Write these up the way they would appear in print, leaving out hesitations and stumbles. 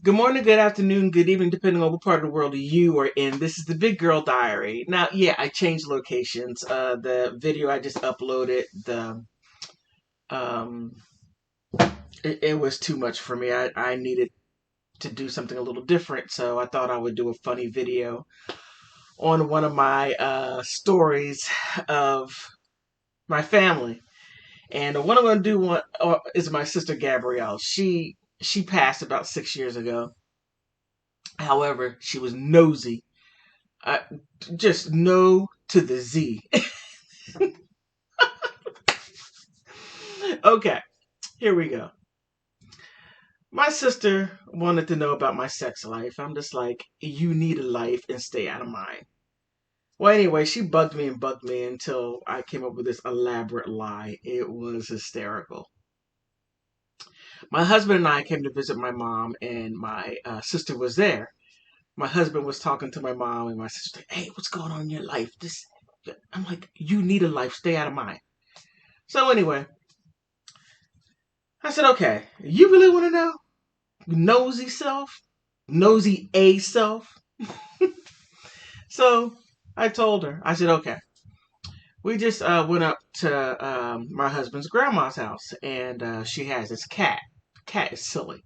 Good morning, good afternoon, good evening, depending on what part of the world you are in. This is the Big Girl Diary. Now, yeah, I changed locations. The video I just uploaded, um, it was too much for me. I needed to do something a little different, so I thought I would do a funny video on one of my stories of my family. And what I'm going to do is my sister Gabrielle. She passed about 6 years ago. However, she was nosy. Uh, just no to the Z. Okay, here we go. My sister wanted to know about my sex life. I'm just like, you need a life and stay out of mine. Well, anyway, she bugged me until I came up with this elaborate lie. It was hysterical. My husband and I came to visit my mom, and my sister was there. My husband was talking to my mom, and my sister, hey, what's going on in your life? I'm like, you need a life, stay out of mine. So anyway, I said, okay, you really want to know? Nosy self? Nosy A self? So I told her, I said, okay. We just went up to my husband's grandma's house, and she has this cat. Cat is silly.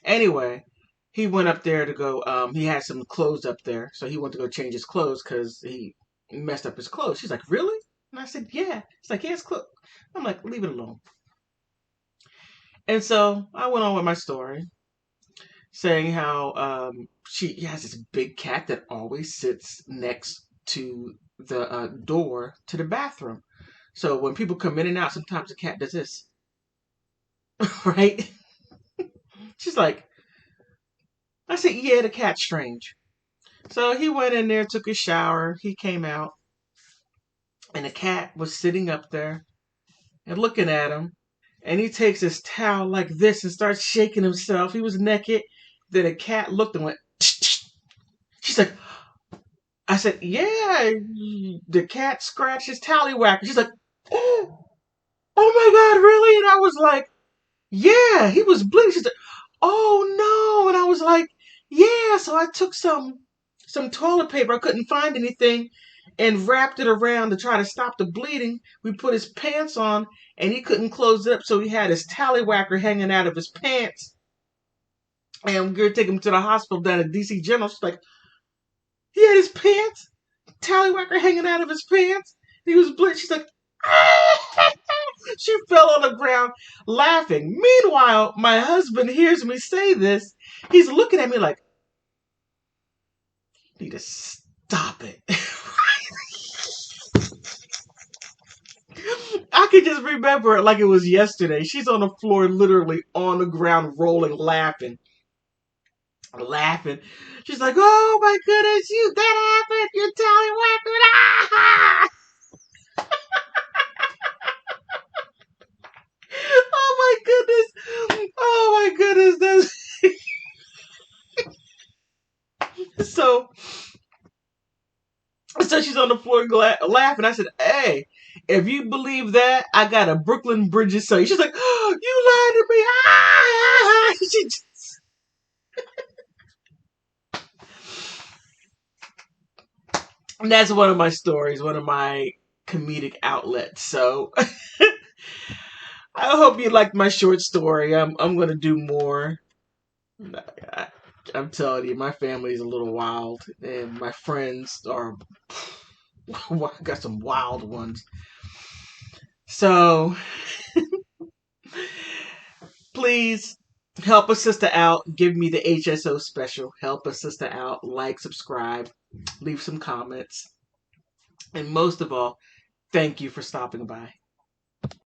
Anyway, he went up there to go, he had some clothes up there, so he went to go change his clothes because he messed up his clothes. She's like, really? And I said, yeah. It's like, yeah, it's clothes. I'm like, leave it alone. And so I went on with my story, saying how she has this big cat that always sits next to the door to the bathroom. So when people come in and out, sometimes the cat does this, right? She's like, I said, yeah, the cat's strange. So he went in there, took a shower, he came out, and the cat was sitting up there and looking at him. And he takes his towel like this and starts shaking himself. He was naked. Then the cat looked and went, she's like, I said, yeah, the cat scratched his tallywhacker. She's like, oh my God, really? And I was like, yeah, he was bleeding. She's like, oh no. And I was like, yeah. So I took some toilet paper. I couldn't find anything and wrapped it around to try to stop the bleeding. We put his pants on and he couldn't close it up. So he had his tallywhacker hanging out of his pants. And we were taking him to the hospital down at DC General. She's like, he had his pants, tallywhacker hanging out of his pants. He was bleeding. She's like, she fell on the ground laughing. Meanwhile, my husband hears me say this. He's looking at me like, you need to stop it. I can just remember it like it was yesterday. She's on the floor, literally on the ground, rolling, laughing. She's like, oh my goodness, that happened. You're tallywhacking. Ah! Oh my goodness. Oh my goodness. So she's on the floor laughing. I said, hey, if you believe that, I got a Brooklyn Bridges song. She's like, oh, you lied to me. Ah! She just... And that's one of my stories, one of my comedic outlets. So I hope you liked my short story. I'm going to do more. I'm telling you, my family is a little wild, and my friends are got some wild ones. So please help a sister out. Give me the HSO special. Help a sister out. Like, subscribe, leave some comments, and most of all, thank you for stopping by.